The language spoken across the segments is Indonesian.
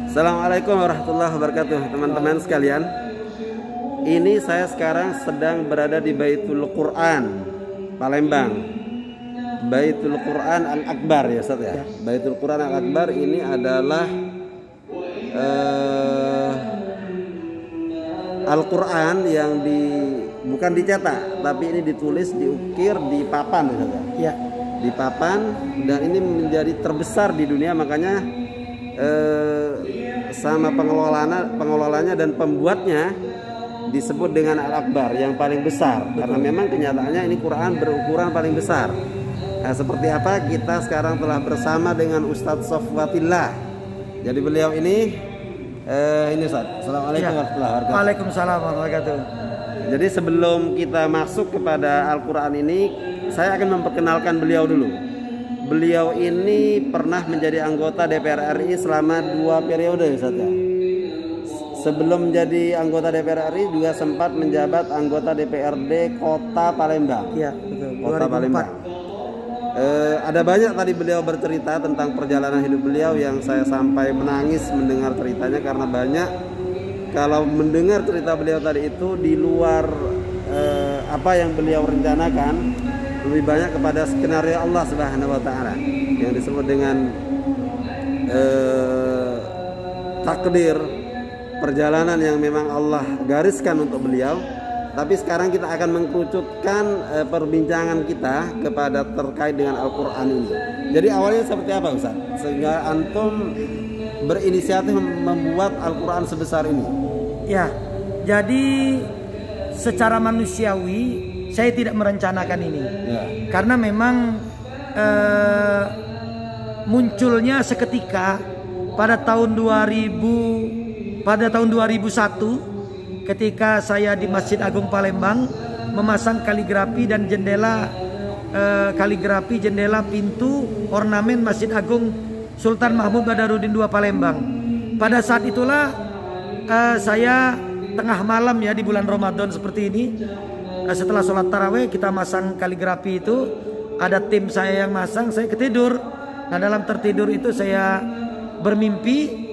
Assalamualaikum warahmatullahi wabarakatuh, teman-teman sekalian. Ini saya sekarang sedang berada di Baitul Quran, Palembang. Baitul Quran Al-Akbar ya Ustaz ya. Baitul Quran Al-Akbar ini adalah Al-Quran yang bukan dicetak, tapi ini ditulis, diukir di papan Ustaz ya. Di papan, dan ini menjadi terbesar di dunia, makanya sama pengelolanya dan pembuatnya disebut dengan Al-Akbar, yang paling besar. Karena memang kenyataannya ini Quran berukuran paling besar. Nah, seperti apa, kita sekarang telah bersama dengan Ustadz Sofwatillah. Jadi beliau ini Ustadz. Assalamualaikum warahmatullahi wabarakatuh. Waalaikumsalam warahmatullahi wabarakatuh. Jadi sebelum kita masuk kepada Al-Quran ini, saya akan memperkenalkan beliau dulu. Beliau ini pernah menjadi anggota DPR RI selama 2 periode Ustaz ya. Sebelum menjadi anggota DPR RI juga sempat menjabat anggota DPRD Kota Palembang. Iya, betul. Kota Palembang. Ada banyak tadi beliau bercerita tentang perjalanan hidup beliau yang saya sampai menangis mendengar ceritanya, karena banyak kalau mendengar cerita beliau tadi itu di luar apa yang beliau rencanakan, lebih banyak kepada skenario Allah Subhanahu wa taala yang disebut dengan takdir, perjalanan yang memang Allah gariskan untuk beliau. Tapi sekarang kita akan mengkerucutkan perbincangan kita kepada terkait dengan Al-Quran ini. Jadi awalnya seperti apa Ustaz? Sehingga antum berinisiatif membuat Al-Quran sebesar ini. Ya, jadi secara manusiawi saya tidak merencanakan ini. Ya. Karena memang munculnya seketika pada tahun 2001 ketika saya di Masjid Agung Palembang memasang kaligrafi dan jendela pintu ornamen Masjid Agung Sultan Mahmud Badarudin II Palembang. Pada saat itulah saya tengah malam ya di bulan Ramadan seperti ini, setelah sholat taraweh kita masang kaligrafi itu, ada tim saya yang masang, saya ketidur. Nah, dalam tertidur itu saya bermimpi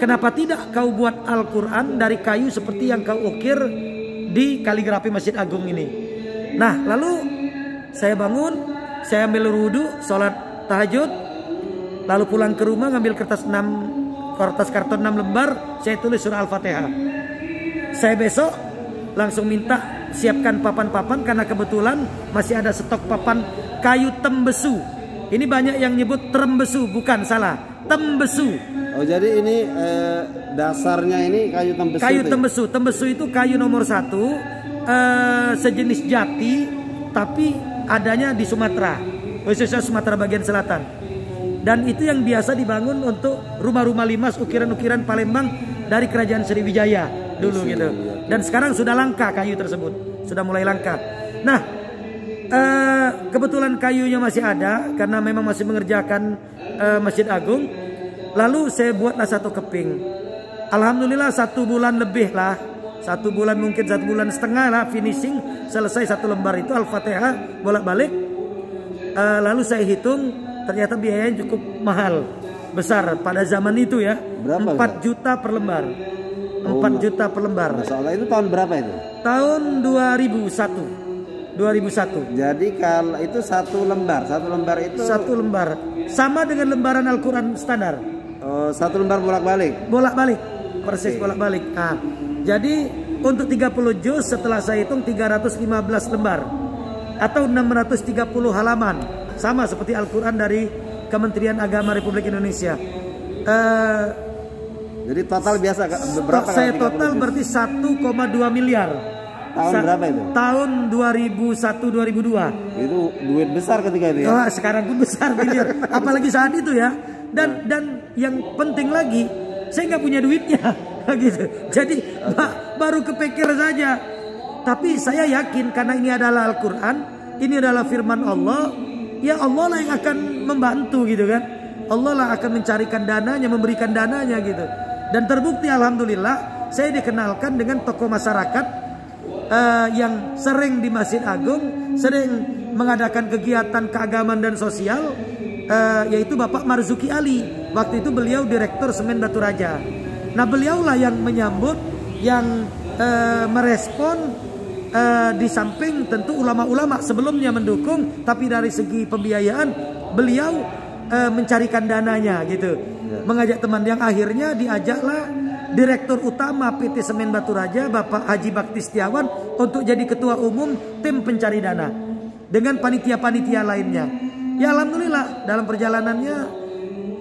kenapa tidak kau buat Al-Quran dari kayu seperti yang kau ukir di kaligrafi Masjid Agung ini. Nah, lalu saya bangun, saya ambil wudu, sholat tahajud, lalu pulang ke rumah ngambil kertas karton 6 lembar, saya tulis surah Al-Fatihah. Saya besok langsung minta siapkan papan-papan, karena kebetulan masih ada stok papan kayu tembesu. Ini banyak yang nyebut trembesu, bukan, salah, tembesu. Oh, jadi ini dasarnya ini kayu tembesu. Kayu tembesu. Tembesu itu kayu nomor 1, sejenis jati, tapi adanya di Sumatera, khususnya Sumatera bagian selatan. Dan itu yang biasa dibangun untuk rumah-rumah limas ukiran-ukiran Palembang dari Kerajaan Sriwijaya dulu gitu. Dan sekarang sudah langka kayu tersebut, sudah mulai langka. Nah, kebetulan kayunya masih ada karena memang masih mengerjakan Masjid Agung. Lalu saya buatlah satu keping. Alhamdulillah 1 bulan lebih lah, 1 bulan mungkin 1 bulan setengah lah finishing, selesai 1 lembar itu Al-Fatihah bolak-balik. Lalu saya hitung, ternyata biayanya cukup mahal, besar pada zaman itu ya. Berapa? 4 juta per lembar. 4 juta per lembar. Masalah itu tahun berapa itu? Tahun 2001. Jadi kalau itu 1 lembar itu 1 lembar sama dengan lembaran Al-Quran standar. 1 lembar bolak-balik. Persis bolak-balik. Nah, jadi untuk 30 juz setelah saya hitung 315 lembar atau 630 halaman, sama seperti Al-Quran dari Kementerian Agama Republik Indonesia. Jadi total biasa berapa? Saya total berarti 1,2 miliar. Tahun berapa itu? Tahun 2001-2002. Itu duit besar ketika itu ya. Oh, sekarang pun besar miliar. Apalagi saat itu ya. Dan yang penting lagi, saya nggak punya duitnya, gitu. Jadi baru kepikir saja. Tapi saya yakin karena ini adalah Al-Quran, ini adalah firman Allah, ya Allah lah yang akan membantu gitu kan. Allah lah akan mencarikan dananya, memberikan dananya gitu. Dan terbukti alhamdulillah saya dikenalkan dengan tokoh masyarakat yang sering di Masjid Agung, sering mengadakan kegiatan keagamaan dan sosial, yaitu Bapak Marzuki Ali. Waktu itu beliau Direktur Semen Batu Raja. Nah, beliaulah yang menyambut, yang merespon, di samping tentu ulama-ulama sebelumnya mendukung, tapi dari segi pembiayaan beliau mencarikan dananya gitu. Mengajak teman, yang akhirnya diajaklah Direktur Utama PT Semen Batu Raja Bapak Haji Bakti Setiawan untuk jadi ketua umum tim pencari dana dengan panitia-panitia lainnya. Ya alhamdulillah dalam perjalanannya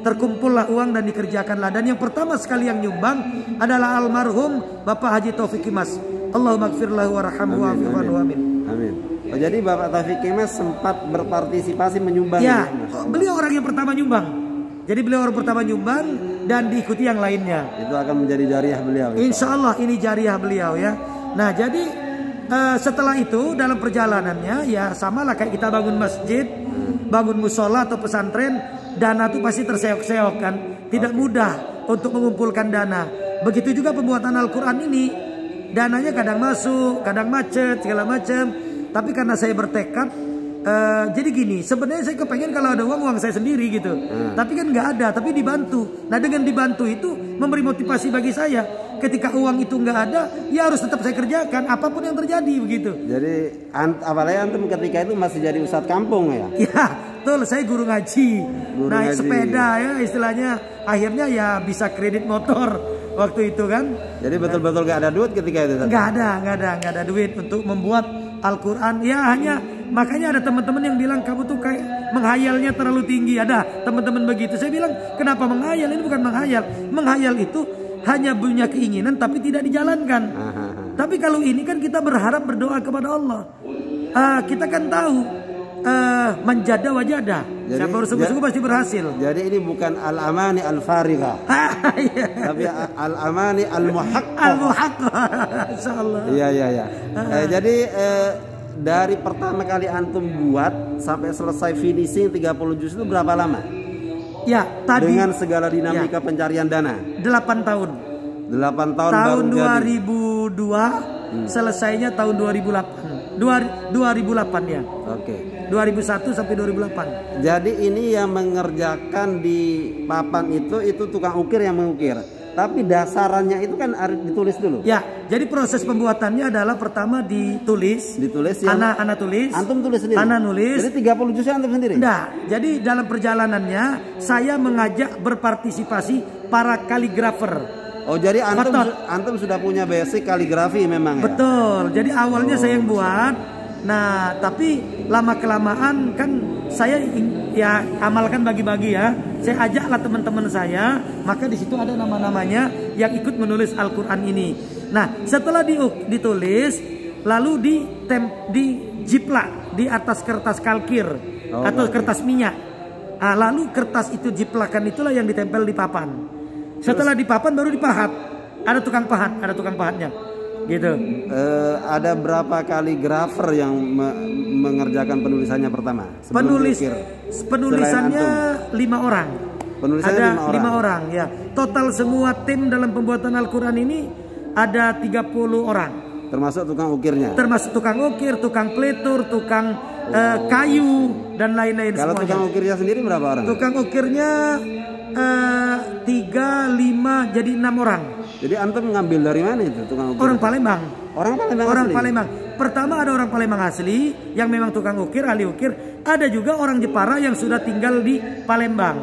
terkumpullah uang dan dikerjakanlah. Dan yang pertama sekali yang nyumbang adalah almarhum Bapak Haji Taufik Kimas. Allahumma gfir lahu warhamhu wa'afihu amin. Amin. Oh, jadi Bapak Taufik Kimas sempat berpartisipasi menyumbang. Ya, beliau orang yang pertama nyumbang. Jadi beliau orang pertama nyumbang dan diikuti yang lainnya. Itu akan menjadi jariah beliau. Insya Allah ini jariah beliau ya. Nah jadi setelah itu dalam perjalanannya ya samalah kayak kita bangun masjid, bangun musola atau pesantren, dana itu pasti terseok-seok kan. Tidak mudah untuk mengumpulkan dana. Begitu juga pembuatan Al-Quran ini, dananya kadang masuk, kadang macet, segala macam. Tapi karena saya bertekad, jadi gini, sebenarnya saya kepengen kalau ada uang saya sendiri gitu. Tapi kan nggak ada, tapi dibantu. Nah dengan dibantu itu memberi motivasi bagi saya. Ketika uang itu nggak ada, ya harus tetap saya kerjakan apapun yang terjadi begitu. Jadi apalagi antum ketika itu masih jadi ustadz kampung ya? Ya, betul. Saya guru ngaji, naik sepeda ya istilahnya. Akhirnya ya bisa kredit motor waktu itu kan. Jadi betul-betul nggak ada duit ketika itu? Nggak ada duit untuk membuat Al-Quran. Ya hanya makanya ada teman-teman yang bilang kamu tuh kayak menghayalnya terlalu tinggi. Ada teman-teman begitu. Saya bilang kenapa menghayal? Ini bukan menghayal. Menghayal itu hanya punya keinginan tapi tidak dijalankan. Tapi kalau ini kan kita berharap berdoa kepada Allah. Kita kan tahu manjada wajada. Siapa bersungguh-sungguh pasti berhasil. Jadi ini bukan al-amani al-farigha. Tapi al-amani al-muhaqqaq. Al-muhaqqaq. Insyaallah. Iya. Jadi dari pertama kali antum buat sampai selesai finishing 30 juz itu berapa lama? Ya, tadi dengan segala dinamika pencarian dana. 8 tahun. 8 tahun tahun baru 2002, selesainya tahun 2008. 2008 ya. Oke. 2001 sampai 2008. Jadi ini yang mengerjakan di papan itu tukang ukir yang mengukir. Tapi dasarannya itu kan harus ditulis dulu. Ya, jadi proses pembuatannya adalah pertama ditulis. Ya. Ana tulis. Antum tulis sendiri. Ana nulis. Jadi 30 juz antum sendiri. Enggak. Jadi dalam perjalanannya saya mengajak berpartisipasi para kaligrafer. Oh, jadi antum sudah punya basic kaligrafi memang ya. Betul. Jadi awalnya saya yang buat. Nah, tapi lama kelamaan kan saya ya amalkan bagi-bagi ya. Saya ajaklah teman-teman saya, maka di situ ada nama-namanya yang ikut menulis Al-Quran ini. Nah, setelah ditulis, lalu dijiplak di atas kertas kalkir atau kertas minyak. Nah, lalu kertas itu jiplakan itulah yang ditempel di papan. Setelah di papan baru dipahat. Ada tukang pahatnya. Gitu. Ada berapa kaligrafer yang mengerjakan penulisannya pertama? Penulisannya 5 orang. Penulisannya ada 5 orang ya. Total semua tim dalam pembuatan Al-Quran ini ada 30 orang. Termasuk tukang ukirnya. Termasuk tukang ukir, tukang pletur, tukang kayu dan lain-lain. Kalau semuanya. Tukang ukirnya sendiri berapa orang? Tukang ukirnya 3, 5 jadi 6 orang. Jadi antum ngambil dari mana itu tukang ukir? Orang Palembang. Orang Palembang. Pertama ada orang Palembang asli yang memang tukang ukir, ahli ukir. Ada juga orang Jepara yang sudah tinggal di Palembang,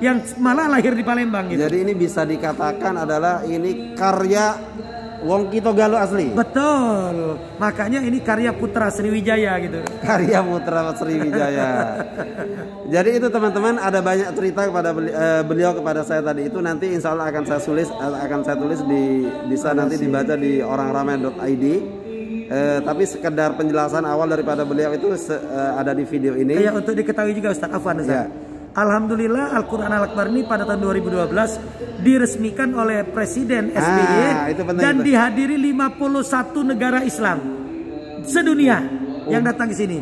yang malah lahir di Palembang gitu. Jadi ini bisa dikatakan adalah ini karya Wong Kito Galuh asli. Betul. Makanya ini karya Putra Sriwijaya gitu. Karya Putra Sriwijaya. Jadi itu teman-teman, ada banyak cerita kepada beliau kepada saya tadi itu, nanti insya Allah akan saya tulis bisa nanti dibaca di orangramai.id. Tapi sekedar penjelasan awal daripada beliau itu ada di video ini. Ya, untuk diketahui juga Ustaz Afwan. Ya. Alhamdulillah Al-Quran Al-Akbar ini pada tahun 2012 diresmikan oleh Presiden SBY dan dihadiri 51 negara Islam sedunia yang datang ke sini.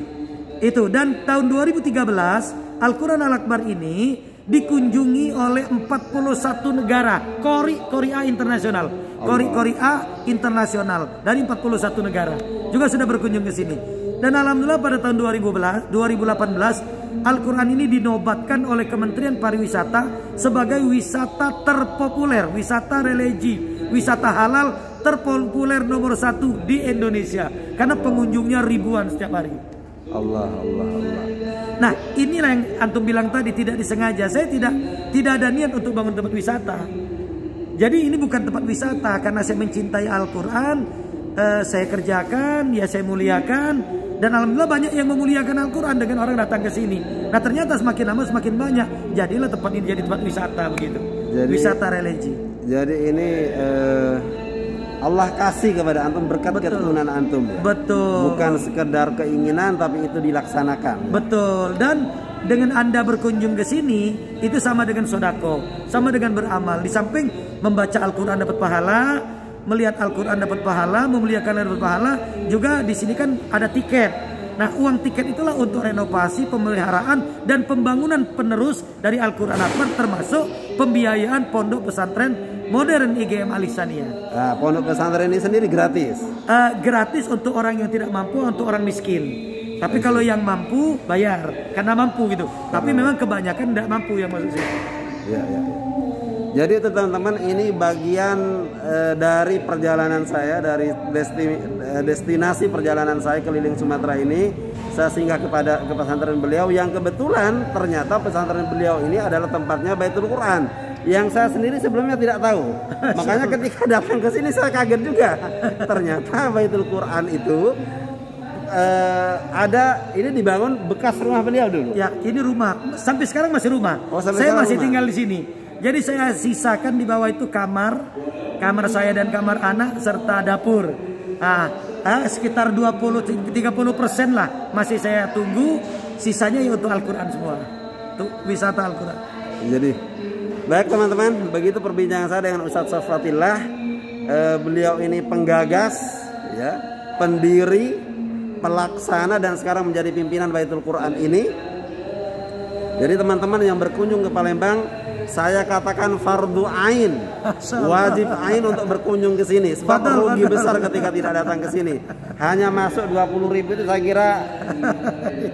Itu, dan tahun 2013 Al-Quran Al-Akbar ini dikunjungi oleh 41 negara Korea internasional. Korea internasional dari 41 negara juga sudah berkunjung ke sini. Dan alhamdulillah pada tahun 2018 Al-Quran ini dinobatkan oleh Kementerian Pariwisata sebagai wisata terpopuler, wisata religi, wisata halal terpopuler nomor 1 di Indonesia. Karena pengunjungnya ribuan setiap hari. Allah. Nah, inilah yang antum bilang tadi, tidak disengaja. Saya tidak ada niat untuk bangun tempat wisata. Jadi ini bukan tempat wisata, karena saya mencintai Al-Quran, saya kerjakan, ya saya muliakan. Dan alhamdulillah banyak yang memuliakan Al-Quran dengan orang datang ke sini. Nah ternyata semakin lama semakin banyak. Jadilah tempat ini jadi tempat wisata begitu. Jadi, wisata religi. Jadi ini Allah kasih kepada antum berkat keturunan antum. Ya? Betul. Bukan sekedar keinginan tapi itu dilaksanakan. Betul. Dan dengan Anda berkunjung ke sini itu sama dengan sodako, sama dengan beramal. Di samping membaca Al-Quran dapat pahala, melihat Al-Quran dapat pahala, memuliakan dapat pahala, juga di sini kan ada tiket. Nah, uang tiket itulah untuk renovasi, pemeliharaan dan pembangunan penerus dari Al-Quran Akbar, termasuk pembiayaan pondok pesantren modern IGM Al-Ihsaniyah. Nah, pondok pesantren ini sendiri gratis. Gratis untuk orang yang tidak mampu, untuk orang miskin. Tapi kalau yang mampu bayar, karena mampu gitu. Tapi memang kebanyakan tidak mampu yang masuk sini. Ya. Jadi itu teman-teman, ini bagian dari perjalanan saya, dari destinasi perjalanan saya keliling Sumatera ini. Saya singgah ke pesantren beliau yang kebetulan ternyata pesantren beliau ini adalah tempatnya Baitul Quran. Yang saya sendiri sebelumnya tidak tahu. Makanya ketika datang ke sini saya kaget juga. Ternyata Baitul Quran itu ada, ini dibangun bekas rumah beliau dulu. Ya, ini rumah. Sampai sekarang masih rumah. Saya masih tinggal di sini. Jadi saya sisakan di bawah itu kamar saya dan kamar anak serta dapur. Sekitar 20-30% lah masih saya tunggu. Sisanya ya untuk Al-Quran semua, untuk wisata Al-Quran. Jadi baik teman-teman, begitu perbincangan saya dengan Ustadz Safatillah. Beliau ini penggagas, ya, pendiri, pelaksana dan sekarang menjadi pimpinan Baitul Quran ini. Jadi teman-teman yang berkunjung ke Palembang, saya katakan fardu ain, wajib ain untuk berkunjung ke sini. Sebab rugi besar ketika tidak datang ke sini. Hanya masuk 20.000 itu saya kira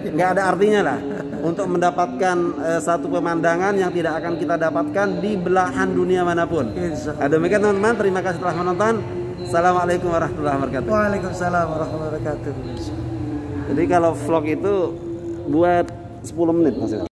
nggak ada artinya lah untuk mendapatkan satu pemandangan yang tidak akan kita dapatkan di belahan dunia manapun. Demikian teman-teman, terima kasih telah menonton. Assalamualaikum warahmatullahi wabarakatuh. Waalaikumsalam warahmatullahi wabarakatuh. Jadi kalau vlog itu buat 10 menit maksudnya.